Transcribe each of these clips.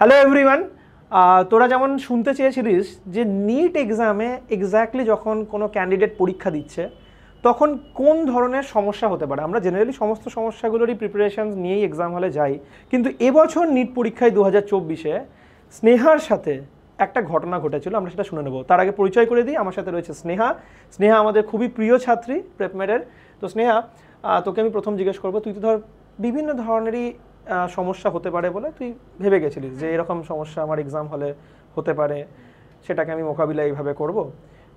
Hello everyone, তোরা যেমন শুনতে চেয়েছিলিস যে নিট এক্সামে এক্স্যাক্টলি যখন কোনো ক্যান্ডিডেট পরীক্ষা দিচ্ছে তখন কোন ধরনের সমস্যা হতে পারে। আমরা জেনারেলি সমস্ত সমস্যাগুলোরই প্রিপারেশন নিয়েই এক্সাম হলে যাই, কিন্তু এবছর নিট পরীক্ষায় 2024-এ স্নেহার সাথে একটা ঘটনা ঘটেছিল, আমরা সেটা শুনে নেব। তার আগে পরিচয় করে দিই, আমার সাথে রয়েছে স্নেহা। স্নেহা আমাদের খুবই প্রিয় ছাত্রী প্রেপমেডের। তো স্নেহা, তোকে আমি প্রথম জিজ্ঞেস করবো, তুই তো ধর বিভিন্ন ধরনেরই সমস্যা হতে পারে বলে তুই ভেবে গেছিলিস যে এরকম সমস্যা আমার এক্সাম হলে হতে পারে, সেটাকে আমি মোকাবিলা এইভাবে করব।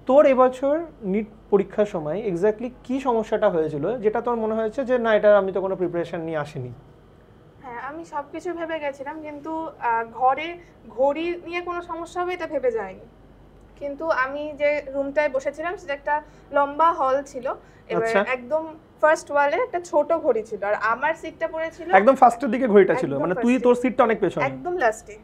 তোর এবছর নিট পরীক্ষার সময় এক্স্যাক্টলি কি সমস্যাটা হয়েছিল যেটা তোর মনে হয়েছে যে না, এটা আমি তো কোনো প্রিপারেশন নিয়ে আসিনি? হ্যাঁ, আমি সবকিছু ভেবে গেছিলাম, কিন্তু ঘরে ঘড়ি নিয়ে কোনো সমস্যা হবে এটা ভেবে যাইনি। কিন্তু আমি যে রুমটায় বসেছিলাম সেটা একটা লম্বা হল ছিল, এবার একদম ফার্স্ট ওয়ালে একটা ছোট ঘড়ি ছিল, আর আমার সিটটা পড়েছিল একদম ফার্স্টের দিকে ঘড়িটা ছিল, মানে তুই তোর সিটটা অনেক পেছনে, একদম লাস্টে।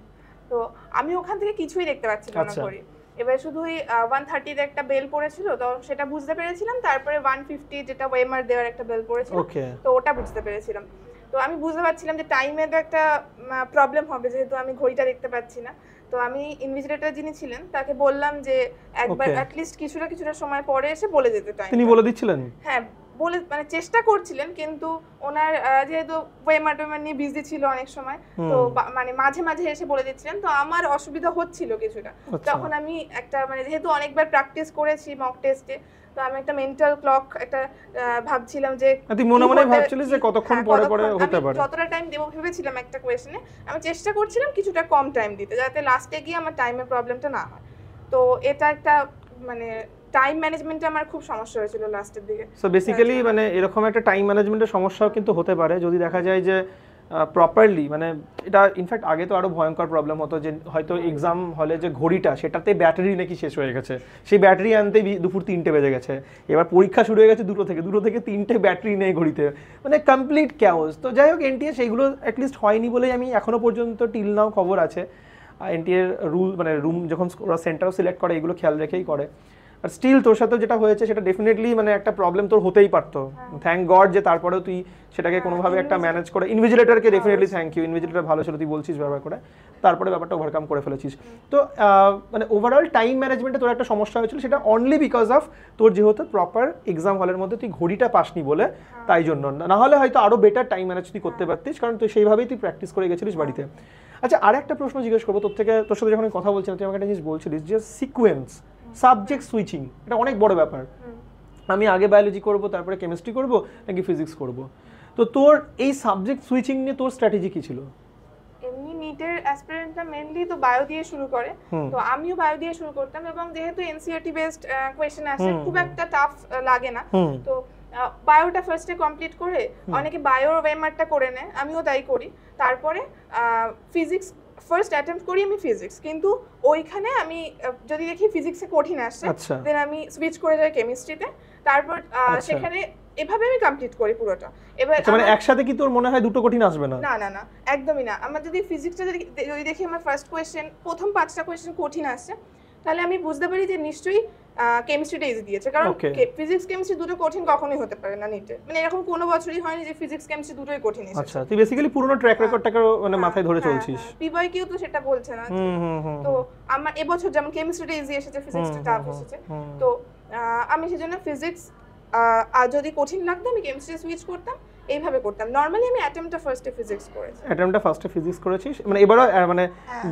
তো আমি ওখান থেকে কিছুই দেখতে পাচ্ছিলাম না ঘড়ি। এবার শুধুই 1:30 তে একটা বেল পড়েছিল, তো সেটা বুঝতে পেরেছিলাম। তারপরে 1:50 যেটা ওয়েমার দেওয়ার একটা বেল পড়েছিল, তো ওটা বুঝতে পেরেছিলাম। তো আমি বুঝতে পারছিলাম যে টাইমে তো একটা প্রবলেম হবে, যেহেতু আমি ঘড়িটা দেখতে পাচ্ছি না। তো আমি ইনভিজিলেটর যিনি ছিলেন তাকে বললাম যে একবার অ্যাটলিস্ট কিছুটা সময় পরে এসে বলে যেতে। টাইম তিনি বলে দিচ্ছিলেন? হ্যাঁ, বলে মানে চেষ্টা করছিলেন, কিন্তু ওনার যেহেতু ওয়েমার নিয়ে বিজি ছিল অনেক সময়, তো মানে মাঝে মাঝে এসে বলে দিচ্ছিলেন। তো আমার অসুবিধা হচ্ছিল কিছুটা। তখন আমি একটা মানে যেহেতু অনেকবার প্র্যাকটিস করেছি মক টেস্টে, তো আমি একটা মেন্টাল ক্লক একটা ভাবছিলাম যে তুই মনে মনে ভাবছিলিস যে কতক্ষণ পরে পরে হতে পারে, যতটা টাইম দেবো ভেবেছিলাম একটা কোয়েশ্চেনে। আমি চেষ্টা করছিলাম কিছুটা কম টাইম দিতে, যাতে লাস্টে গিয়ে আমার টাইমের প্রবলেমটা না হয়। তো এটা একটা মানে টাইম ম্যানেজমেন্টে আমার খুব সমস্যা হয়েছিল লাস্টের দিকে। সো বেসিক্যালি মানে এরকম একটা টাইম ম্যানেজমেন্টের সমস্যাও কিন্তু হতে পারে যদি দেখা যায় যে প্রপারলি, মানে এটা ইনফ্যাক্ট আগে তো আরো ভয়ঙ্কর প্রবলেম হতো যে হয়তো এক্সাম হলে যে ঘড়িটা সেটাতে ব্যাটারি নাকি শেষ হয়ে গেছে, সেই ব্যাটারি আনতেই দুপুর 3টে বেজে গেছে। এবার পরীক্ষা শুরু হয়ে গেছে 2টো থেকে 3টে ব্যাটারি নেই ঘড়িতে, মানে কমপ্লিট ক্যাওস। তো যাই হোক, এনটিএ সেইগুলো অ্যাটলিস্ট হয়নি বলেই আমি এখনো পর্যন্ত টিল নাও খবর আছে এনটিএর রুল মানে রুম যখন ওরা সেন্টারও সিলেক্ট করে এগুলো খেয়াল রেখেই করে। আর স্টিল তোর সাথে যেটা হয়েছে সেটা ডেফিনেটলি মানে একটা প্রবলেম তোর হতেই পারতো। থ্যাংক গড যে তারপরেও তুই সেটাকে কোনোভাবে একটা ম্যানেজ করে, ইনভিজিলেটরকে ডেফিনেটলি থ্যাংক ইউ, ইনভিজিলেটর ভালো ছিল, তুই বলছিস ব্যবহার করে, তারপরে ব্যাপারটা ওভারকাম করে ফেলেছিস। তো মানে ওভারঅল টাইম ম্যানেজমেন্টে তোর একটা সমস্যা হয়েছিল, সেটা অনলি বিকজ অফ তোর যেহেতু প্রপার এক্সাম হলের মধ্যে তুই ঘড়িটা পাসনি বলে, তাই জন্য। না হলে হয়তো আরও বেটার টাইম ম্যানেজ তুই করতে পারতিস, কারণ তুই সেইভাবেই তুই প্র্যাকটিস করে গেছিলিস বাড়িতে। আচ্ছা, আর একটা প্রশ্ন জিজ্ঞেস করবো তোর সাথে যখন কথা বলছিলাম, তুই আমাকে একটা জিনিস বলছিলিস যে সিকোয়েন্স সাবজেক্ট সুইচিং, এটা অনেক বড় ব্যাপার। আমি আগে বায়োলজি করব, তারপরে কেমিস্ট্রি করব, নাকি ফিজিক্স করব। তো তোর এই সাবজেক্ট সুইচিং নিয়ে তোর স্ট্র্যাটেজি কি ছিল? এমনি নিটের অ্যাসপিরেন্টরা মেইনলি তো বায়ো দিয়ে শুরু করে, তো আমিও বায়ো দিয়ে শুরু করতাম, এবং যেহেতু এনসিইআরটি বেসড কোয়েশ্চেন আসে, খুব একটা টাফ লাগে না। তো বায়োটা ফার্স্টে কমপ্লিট করে অনেকে বায়োর ওয়েমারটা করে নেয়, আমিও তাই করি। তারপরে ফিজিক্স ফার্স্ট অ্যাটেম্প্ট করি আমি ফিজিক্স, কিন্তু ওইখানে আমি যদি দেখি ফিজিক্সে কঠিন আসছে, দেন আমি সুইচ করে যাই কেমিস্ট্রিতে। তারপর সেখানে এভাবে আমি কমপ্লিট করি পুরোটা। এবার মানে একসাথে কি তোর মনে হয় দুটো কঠিন আসবে না? না না না, একদমই না। আমার যদি ফিজিক্সটা যদি দেখি আমার ফার্স্ট কোয়েশ্চেন প্রথম 5টা কোয়েশ্চেন কঠিন আসছে, তাহলে আমি বুঝতে পারি যে নিশ্চয়ই কেমিস্ট্রিটা ইজি দিয়েছে, কারণ ফিজিক্স কেমিস্ট্রি দুটো কঠিন কখনোই হতে পারে না নিটে। মানে এরকম কোনো বছরই হয়নি যে ফিজিক্স কেমিস্ট্রি দুটোই কঠিন এসেছে। আচ্ছা, তুই বেসিক্যালি পুরনো ট্র্যাক রেকর্ডটাকে মানে মাথায় ধরে চলছিস। পিওয়াই কিউ তো সেটা বলছে না। তো আমার এবছর যেমন কেমিস্ট্রিটা ইজি এসেছে, ফিজিক্সটা টাফ এসেছে। তো আমি সেজন্য ফিজিক্স আর যদি কঠিন লাগতো আমি কেমিস্ট্রি সুইচ করতাম, এইভাবে করতাম। নরমালি আমি অ্যাটেম্পটা ফার্স্টে ফিজিক্স করেছি। অ্যাটেম্পটা ফার্স্টে ফিজিক্স করেছিস, মানে এবারে মানে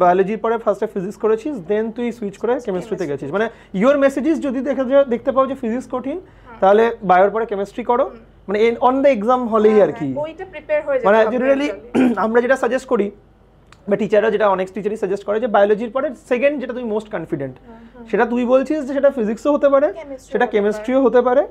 বায়োলজির পরে ফার্স্টে ফিজিক্স করেছিস, দেন তুই সুইচ করে কেমিস্ট্রিতে গেছিস। মানে ইওর মেসেজেস যদি দেখতে পাও যে ফিজিক্স কঠিন, তাহলে বায়োর পরে কেমিস্ট্রি করো, মানে অন দ্য এক্সাম হলেই আর কি বইটা প্রিপেয়ার হয়ে যায়। মানে জেনারেলি আমরা যেটা সাজেস্ট করি বা টিচাররা যেটা অনেক টিচারই সাজেস্ট করে যে বায়োলজির পরে সেকেন্ড যেটা তুমি মোস্ট কনফিডেন্ট, সেটা তুই বলছিস যে সেটা ফিজিক্সও হতে পারে, সেটা কেমিস্ট্রিও হতে পারে,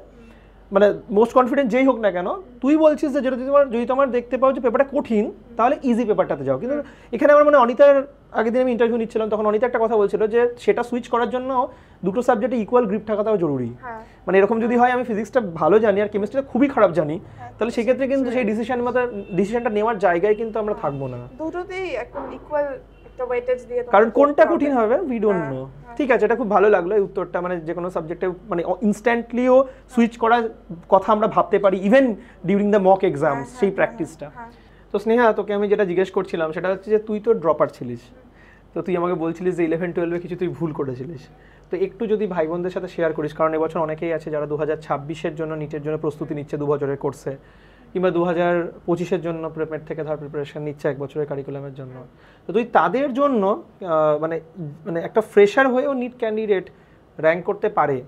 মানে মোস্ট কনফিডেন্ট যেই হোক না কেন, তুই বলছিস যে যেটা যদি তোমার দেখতে পাও যে পেপারটা কঠিন, তাহলে ইজি পেপারটাতে যাও। কিন্তু এখানে আমার মানে অনিতার আগের দিন আমি ইন্টারভিউ নিচ্ছিলাম, তখন অনিতা একটা কথা বলছিল যে সেটা সুইচ করার জন্য দুটো সাবজেক্টে ইকুয়াল গ্রিপ থাকাটাও জরুরি। মানে এরকম যদি হয় আমি ফিজিক্সটা ভালো জানি আর কেমিস্ট্রিটা খুবই খারাপ জানি, তাহলে সেক্ষেত্রে কিন্তু সেই ডিসিশনটা নেওয়ার জায়গায় কিন্তু আমরা থাকবো না। দুটোতেই একদম ইকুয়াল একটা ওয়েটেজ দিয়ে, কারণ কোনটা কঠিন হবে উই ডোন্ট নো। ঠিক আছে, এটা খুব ভালো লাগলো এই উত্তরটা, মানে যে কোনো সাবজেক্টে মানে ইনস্ট্যান্টলিও সুইচ করার কথা আমরা ভাবতে পারি even during the mock exams, সেই প্র্যাকটিসটা। তো স্নেহা, তোকে আমি যেটা জিজ্ঞেস করছিলাম সেটা হচ্ছে যে তুই তো ড্রপার ছিলিস, তো তুই আমাকে বলছিলিস যে 11-12 কিছু তুই ভুল করেছিলিস, তো একটু যদি ভাই বোনদের সাথে শেয়ার করিস, কারণ এবছর অনেকেই আছে যারা 2026-এর জন্য নিটের জন্য প্রস্তুতি নিচ্ছে 2 বছরের কোর্সে, কিংবা 2025-এর জন্য প্রেপমেট থেকে ধর প্রিপারেশন নিচ্ছে 1 বছরের কারিকুলামের জন্য। তো তুই তাদের জন্য মানে মানে একটা ফ্রেশার হয়েও নিট ক্যান্ডিডেট র্যাঙ্ক করতে পারে,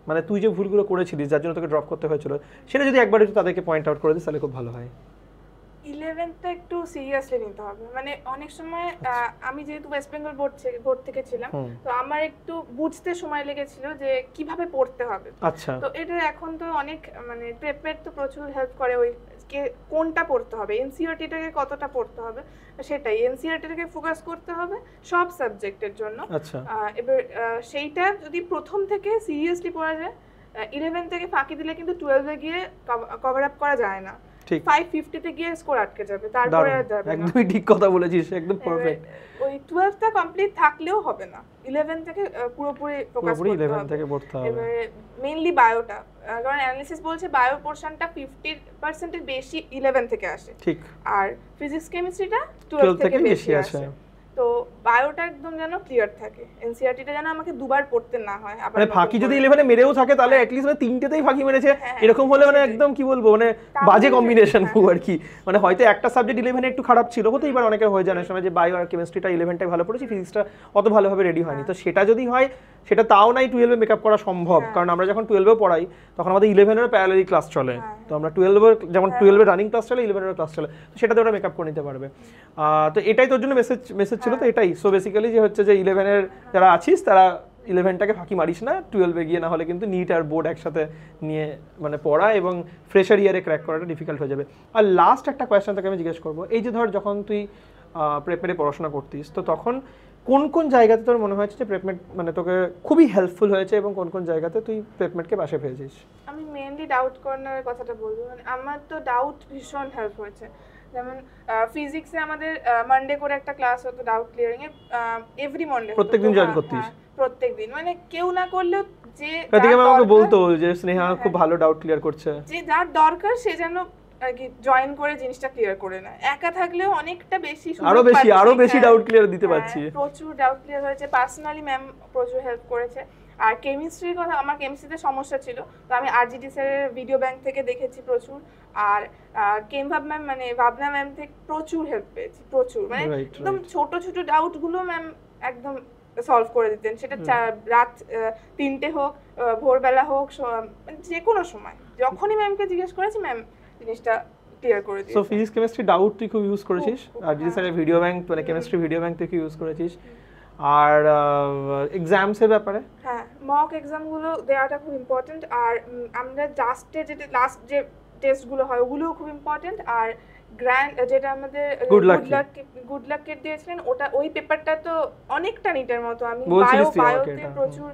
মানে তুই যে ভুলগুলো করেছিলিস যার জন্য তোকে ড্রপ করতে হয়েছিল, সেটা যদি একবার একটু তাদেরকে পয়েন্ট আউট করে দিস তাহলে খুব ভালো হয়। 11টা একটু সিরিয়াসলি নিতে হবে, মানে অনেক সময় আমি যেহেতু ওয়েস্ট বেঙ্গল বোর্ড থেকে ছিলাম, তো আমার একটু বুঝতে সময় লেগেছিল যে কিভাবে পড়তে হবে। আচ্ছা, তো এটা এখন তো অনেক মানে প্রেপের তো প্রচুর হেল্প করে, ওই কোনটা পড়তে হবে, এনসিইআরটিটাকে কতটা পড়তে হবে, সেটাই এনসিইআরটিটাকে ফোকাস করতে হবে সব সাবজেক্টের জন্য। আচ্ছা, এবার সেইটা যদি প্রথম থেকে সিরিয়াসলি পড়া যায়, 11 থেকে ফাঁকি দিলে কিন্তু 12 এ গিয়ে কভার আপ করা যায় না, ঠিক 550 তে গিয়ে স্কোর আটকে যাবে, তারপরে আর যাবে না। একদমই ঠিক কথা বলেছিস, একদম পারফেক্ট। ওই 12টা কমপ্লিট থাকলেও হবে না, 11 থেকে পুরোপুরি ফোকাস করতে হবে। 11 থেকে পড়তে হবে। এবারে মেইনলি বায়োটা, কারণ অ্যানালিসিস বলছে বায়ো পোরশনটা 50% এর বেশি 11 থেকে আসে, ঠিক, আর ফিজিক্স কেমিস্ট্রিটা 12 থেকে বেশি আসে। তো বায়োটা একদম যেন ক্লিয়ার থাকে, এনসিইআরটিটা যেন আমাকে দুবার পড়তে না হয়। মানে ফাঁকি যদি 11 এ মেরেও থাকে তাহলে অ্যাট লিস্ট মানে তিনটেতেই ফাঁকি মেরেছে, এরকম হলে মানে একদম কি বলবো মানে বাজে কম্বিনেশন খুব আর কি। মানে হয়তো একটা সাবজেক্ট 11 এ একটু খারাপ ছিল, হতেই পারে অনেকের হয়ে যায় সময় যে বায়ো আর কেমিস্ট্রিটা 11টাই ভালো পড়েছি, ফিজিক্সটা অত ভালোভাবে রেডি হয়নি। তো সেটা যদি হয় সেটা তাও নাই 12 এ মেকআপ করা সম্ভব, কারণ আমরা যখন 12 এ পড়াই তখন আমাদের 11 এর প্যারালালি ক্লাস চলে, তো আমরা 12 এর যেমন 12 এর রানিং ক্লাস চলে 11 এর ক্লাস চলে, তো সেটাতে ওরা মেকআপ করে নিতে পারবে। তো এটাই তোর জন্য মেসেজ ছিল, তো এটাই। সো বেসিক্যালি যে হচ্ছে যে 11 এর যারা আছিস তারা 11টাকে ফাঁকি মারিস না, 12 এ গিয়ে না হলে কিন্তু নিট আর বোর্ড একসাথে নিয়ে মানে পড়া এবং ফ্রেশার ইয়ারে ক্র্যাক করাটা ডিফিকাল্ট হয়ে যাবে। আর লাস্ট একটা কোয়েশ্চেন তোকে আমি জিজ্ঞেস করবো, এই যে ধর যখন তুই প্রেপমেটে পড়াশোনা করতিস, তো তখন কোন কোন জায়গাতে তোর মনে হয়েছে যে প্রেপমেট মানে তোকে খুবই হেল্পফুল হয়েছে, এবং কোন কোন জায়গাতে তুই প্রেপমেটকে পাশে পেয়েছিস? আমি মেইনলি ডাউট কর্নারের কথাটা বলবো, মানে আমার তো ডাউট ভীষণ হেল্প হয়েছে। যেমন ফিজিক্সে আমাদের মানডে করে একটা ক্লাস হতো ডাউট ক্লিয়ারিং এর, এভরি মন্ডে প্রত্যেকদিন জয়েন করতিস? প্রত্যেকদিন, মানে কেউ না করলেও যে আমাকে বলতো যে স্নেহা খুব ভালো ডাউট ক্লিয়ার করছে, যে যার দরকার সে যেন আর কি জয়েন করে জিনিসটা ক্লিয়ার করে না, একা থাকলেও অনেকটা বেশি আরো বেশি ডাউট ক্লিয়ার দিতে পারছি। প্রচুর ডাউট ক্লিয়ার হয়েছে, পার্সোনালি ম্যাম প্রচুর হেল্প করেছে। আর কেমিস্ট্রির কথা, আমার কেমিস্ট্রিতে সমস্যা ছিল, তো আমি আরজিডি স্যারের ভিডিও ব্যাংক থেকে দেখেছি প্রচুর, আর কেমভাব ম্যাম মানে ভাবনা ম্যাম থেকে প্রচুর হেল্প পেয়েছি, প্রচুর, মানে একদম ছোট ছোট ডাউট গুলো ম্যাম একদম সলভ করে দিতেন, সেটা রাত 3টে হোক, ভোরবেলা হোক, যে কোনো সময় যখনই ম্যামকে জিজ্ঞেস করেছি ম্যাম জিনিসটা ক্লিয়ার করে দিয়েছে। সো ফিজিক্স কেমিস্ট্রি ডাউট তুই খুব ইউজ করেছিস, আর জিডি স্যারের ভিডিও ব্যাংক মানে কেমিস্ট্রি ভিডিও ব্যাংক তুই ইউজ করেছিস। আর এক্সামস এর ব্যাপারে, হ্যাঁ মক এক্সাম গুলো দেওয়াটা খুব ইম্পর্টেন্ট, আর আমরা লাস্ট যে টেস্ট গুলো হয় ওগুলোও খুব ইম্পর্টেন্ট। আর গ্র্যান্ড যেটা আমাদের গুড লাক কিট দিয়েছিলেন, ওটা ওই পেপারটা তো অনেকটা নিটের মতো, আমি বায়োতে প্রচুর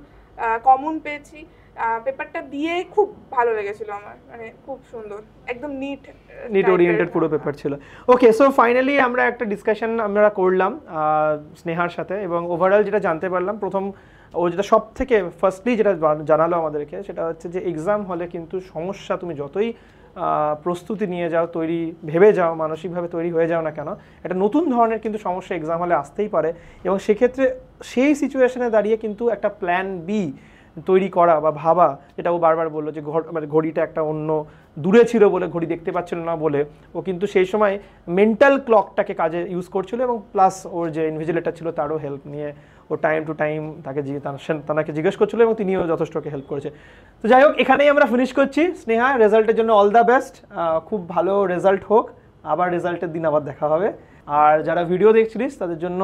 কমন পেয়েছি, পেপারটা দিয়ে খুব ভালো লেগেছিল আমার, মানে খুব সুন্দর, একদম নিট ওরিয়েন্টেড পুরো পেপার ছিল। ওকে, সো ফাইনালি আমরা একটা ডিসকাশন আমরা করলাম স্নেহার সাথে, এবং ওভারঅল যেটা জানতে পারলাম, প্রথম ও যেটা সব থেকে ফার্স্টলি যেটা জানালো আমাদেরকে, সেটা হচ্ছে যে এক্সাম হলে কিন্তু সমস্যা, তুমি যতই প্রস্তুতি নিয়ে যাও, তৈরি ভেবে যাও, মানসিকভাবে তৈরি হয়ে যাও না কেন, একটা নতুন ধরনের কিন্তু সমস্যা এক্সাম হলে আসতেই পারে, এবং সেক্ষেত্রে সেই সিচুয়েশনে দাঁড়িয়ে কিন্তু একটা প্ল্যান বি তৈরি করা বা ভাবা, যেটা ও বারবার বললো যে মানে ঘড়িটা একটা অন্য দূরে ছিল বলে, ঘড়ি দেখতে পাচ্ছিল না বলে, ও কিন্তু সেই সময় মেন্টাল ক্লকটাকে কাজে ইউজ করছিল, এবং প্লাস ওর যে ইনভিজিলেটর ছিল তারও হেল্প নিয়ে ও টাইম টু টাইম তাকে জিজ্ঞেস করছিল, এবং তিনিও যথেষ্ট ওকে হেল্প করেছে। তো যাই হোক, এখানেই আমরা ফিনিশ করছি। স্নেহা, রেজাল্টের জন্য অল দ্য বেস্ট, খুব ভালো রেজাল্ট হোক, আবার রেজাল্টের দিন আবার দেখা হবে। আর যারা ভিডিও দেখছিলিস তাদের জন্য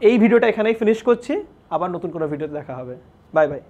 এই ভিডিওটা এখানেই ফিনিশ করছি, আবার নতুন কোনো ভিডিওতে দেখা হবে। Bye bye.